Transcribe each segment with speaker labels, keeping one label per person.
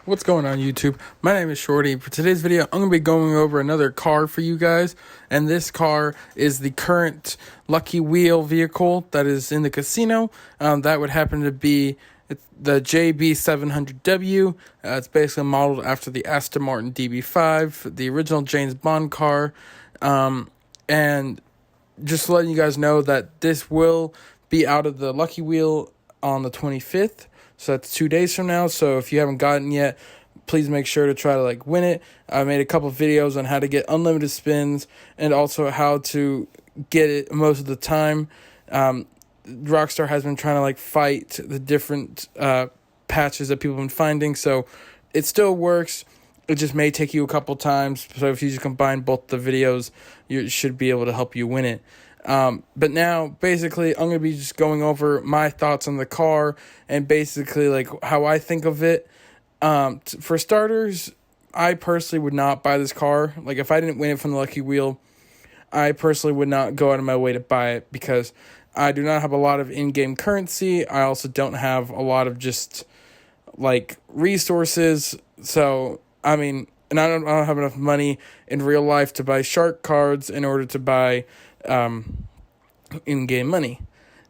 Speaker 1: What's going on YouTube? My name is Shorty. For today's video, I'm going to be going over another car for you guys. And this car is the current Lucky Wheel vehicle that is in the casino. That would happen to be the JB700W. It's basically modeled after the Aston Martin DB5, the original James Bond car. And just letting you guys know that this will be out of the Lucky Wheel on the 25th. So that's 2 days from now. So if you haven't gotten yet, please make sure to try to win it. I made a couple of videos on how to get unlimited spins and also how to get it most of the time. Rockstar has been trying to fight the different patches that people have been finding. So it still works. It just may take you a couple times. So if you just combine both the videos, you should be able to help you win it. But now, basically, I'm going to be just going over my thoughts on the car and basically, how I think of it. For starters, I personally would not buy this car. If I didn't win it from the Lucky Wheel, I personally would not go out of my way to buy it because I do not have a lot of in-game currency. I also don't have a lot of just, resources. So, and I don't have enough money in real life to buy shark cards in order to buy in-game money.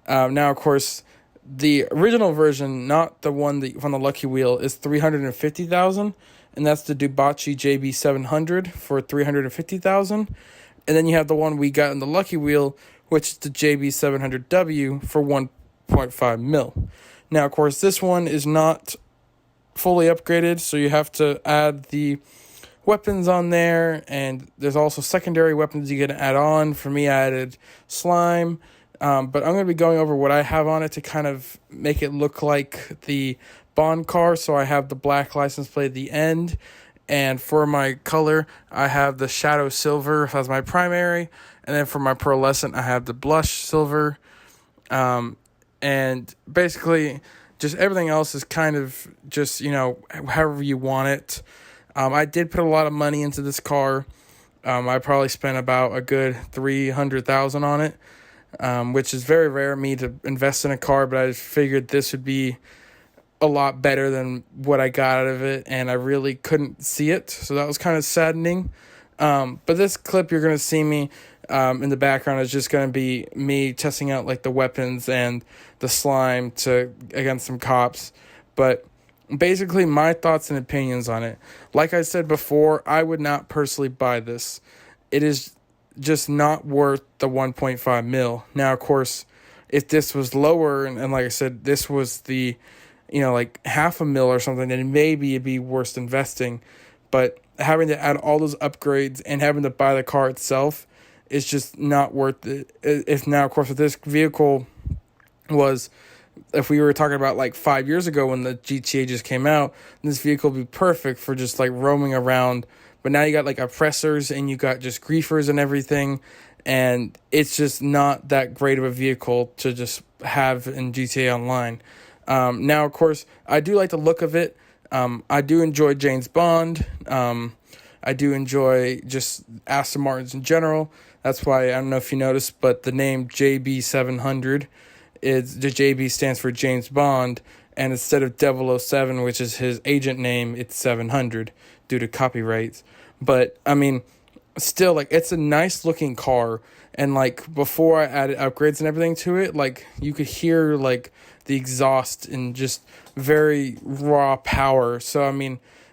Speaker 1: Now, of course, the original version, not the one that from the Lucky Wheel, is $350,000, and that's the Dubachi JB700 for $350,000. And then you have the one we got in the Lucky Wheel, which is the JB700W for $1.5 million. Now, of course, this one is not fully upgraded, so you have to add the weapons on there, and there's also secondary weapons you can add on. For me, I added slime, but I'm going to be going over what I have on it to kind of make it look like the Bond car. So I have the black license plate at the end, and for my color, I have the shadow silver as my primary, and then for my pearlescent, I have the blush silver, and basically just everything else is kind of just, however you want it. I did put a lot of money into this car. I probably spent about a good $300,000 on it, which is very rare of me to invest in a car, but I just figured this would be a lot better than what I got out of it, and I really couldn't see it, so that was kind of saddening. But this clip you're going to see me in the background is just going to be me testing out the weapons and the slime against some cops, but basically my thoughts and opinions on it. Like I said before, I would not personally buy this. It is just not worth the 1.5 mil. Now, of course, if this was lower and like I said, this was the, half a mil or something, then maybe it'd be worth investing. But having to add all those upgrades and having to buy the car itself is just not worth it. If now, of course, if this vehicle was, if we were talking about 5 years ago when the GTA just came out, this vehicle would be perfect for just roaming around. But now you got oppressors and you got just griefers and everything, and it's just not that great of a vehicle to just have in GTA Online. Now, of course, I do like the look of it. I do enjoy James Bond. I do enjoy just Aston Martins in general. That's why, I don't know if you noticed, but the name JB700 is, the JB stands for James Bond, and instead of 007, which is his agent name, it's 700 due to copyrights. But still, it's a nice looking car, and before I added upgrades and everything to it, you could hear the exhaust and just very raw power. So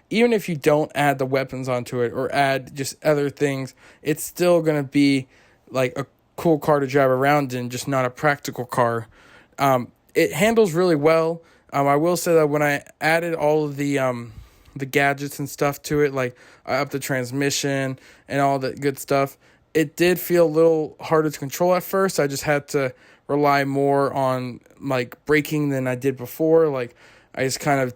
Speaker 1: even if you don't add the weapons onto it or add just other things, it's still gonna be a cool car to drive around in, just not a practical car. It handles really well. I will say that when I added all of the gadgets and stuff to it, I upped the transmission and all that good stuff, it did feel a little harder to control at first. I just had to rely more on braking than I did before. I just kind of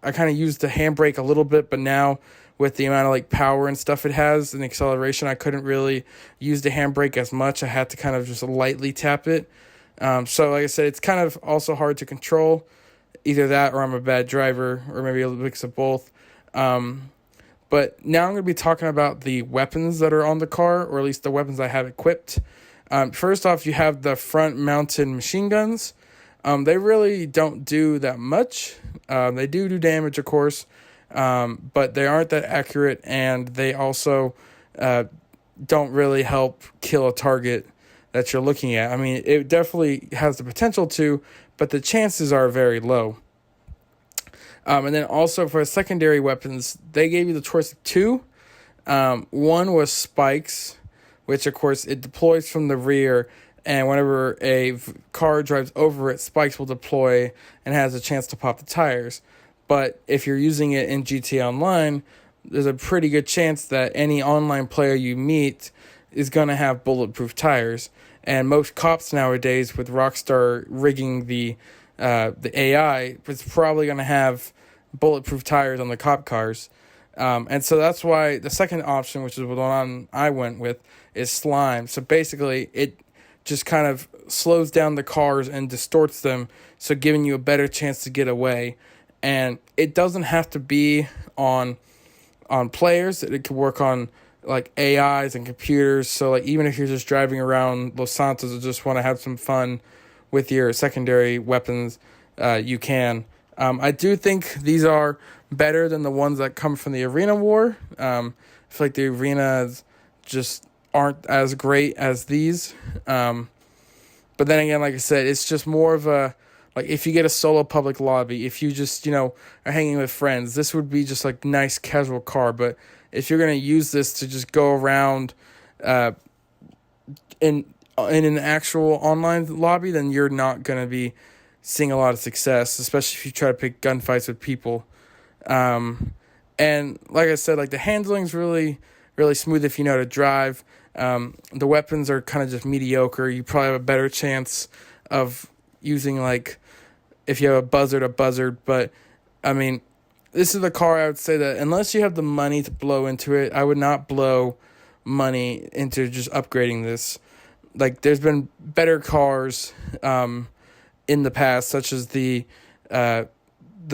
Speaker 1: I kind of used the handbrake a little bit, but now with the amount of power and stuff it has and acceleration, I couldn't really use the handbrake as much. I had to kind of just lightly tap it. So like I said, it's kind of also hard to control. Either that or I'm a bad driver, or maybe a mix of both. But now I'm going to be talking about the weapons that are on the car, or at least the weapons I have equipped. First off, you have the front-mounted machine guns. They really don't do that much. They do damage, of course, but they aren't that accurate, and they also don't really help kill a target that you're looking at. I mean, it definitely has the potential to, but the chances are very low. And then also for secondary weapons, they gave you the choice of two. One was spikes, which of course it deploys from the rear, and whenever a car drives over it, spikes will deploy and has a chance to pop the tires. But if you're using it in GTA Online, there's a pretty good chance that any online player you meet is going to have bulletproof tires. And most cops nowadays, with Rockstar rigging the AI, is probably going to have bulletproof tires on the cop cars. And so that's why the second option, which is the one I went with, is slime. So basically, it just kind of slows down the cars and distorts them, so giving you a better chance to get away. And it doesn't have to be on players. It could work on like AIs and computers. So like even if you're just driving around Los Santos and just want to have some fun with your secondary weapons, you can. I do think these are better than the ones that come from the arena war. I feel like the arenas just aren't as great as these. But then again, like I said, it's just more of a, like if you get a solo public lobby, if you just, are hanging with friends, this would be just like nice casual car. But if you're going to use this to just go around in an actual online lobby, then you're not going to be seeing a lot of success, especially if you try to pick gunfights with people. And like I said, like the handling's really, really smooth if you know how to drive. The weapons are kind of just mediocre. You probably have a better chance of using, like, if you have a buzzard. But, I mean, this is the car I would say that unless you have the money to blow into it, I would not blow money into just upgrading this. Like, there's been better cars in the past, such as the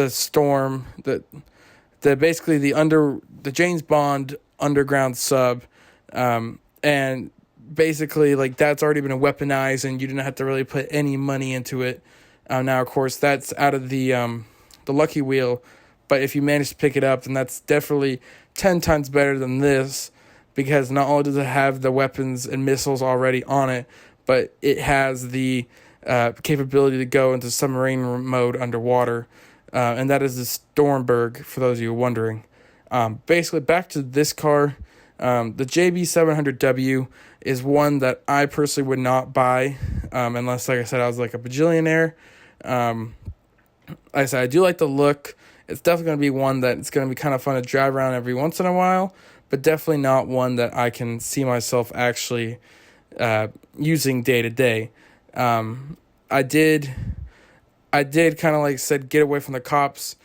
Speaker 1: Storm, the basically the James Bond underground sub, and basically like that's already been weaponized, and you didn't have to really put any money into it. Now, of course, that's out of the Lucky Wheel, but if you manage to pick it up, then that's definitely 10 times better than this, because not only does it have the weapons and missiles already on it, but it has the capability to go into submarine mode underwater, and that is the Stormberg, for those of you wondering. Basically, back to this car, the JB700W is one that I personally would not buy, unless, like I said, I was like a bajillionaire. Like I said, I do like the look. It's definitely going to be one that it's going to be kind of fun to drive around every once in a while, but definitely not one that I can see myself actually using day to day. I did kind of, like I said, get away from the cops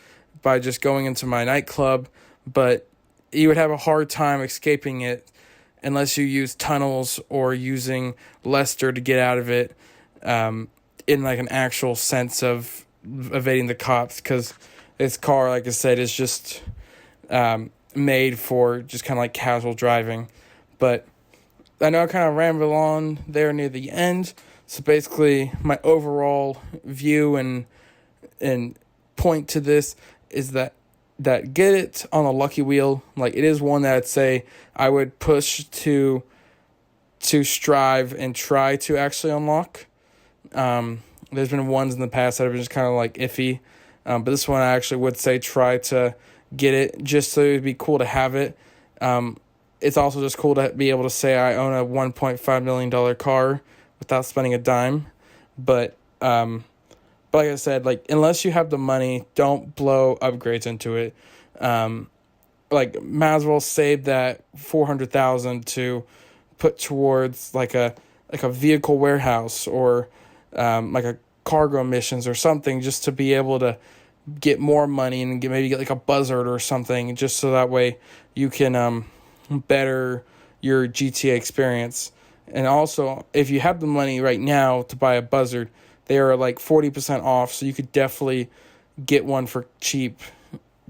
Speaker 1: by just going into my nightclub, but you would have a hard time escaping it unless you use tunnels or using Lester to get out of it, in like an actual sense of evading the cops, because this car, like I said, is just made for just kind of like casual driving. But I know I kind of rambled on there near the end. So basically, my overall view and point to this is that get it on a Lucky Wheel. Like, it is one that I'd say I would push to strive and try to actually unlock. There's been ones in the past that have been just kind of like iffy, but this one I actually would say try to get it, just so it'd be cool to have it. It's also just cool to be able to say I own a $1.5 million car without spending a dime. But like I said, like, unless you have the money, don't blow upgrades into it. Like, might as well save that $400,000 to put towards like a vehicle warehouse, or like a cargo missions or something, just to be able to get more money and maybe get like a buzzard or something, just so that way you can better your GTA experience. And also, if you have the money right now to buy a buzzard, they are like 40% off, so you could definitely get one for cheap.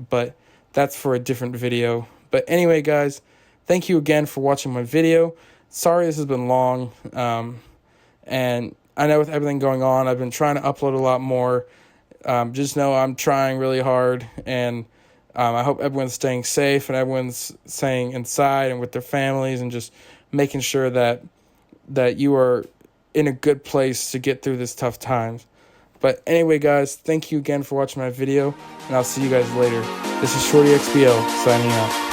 Speaker 1: But that's for a different video. But anyway, guys, thank you again for watching my video. Sorry this has been long. And I know with everything going on, I've been trying to upload a lot more. Just know I'm trying really hard, and I hope everyone's staying safe and everyone's staying inside and with their families, and just making sure that you are in a good place to get through this tough times. But anyway, guys, thank you again for watching my video, and I'll see you guys later. This is Shorty XBO signing out.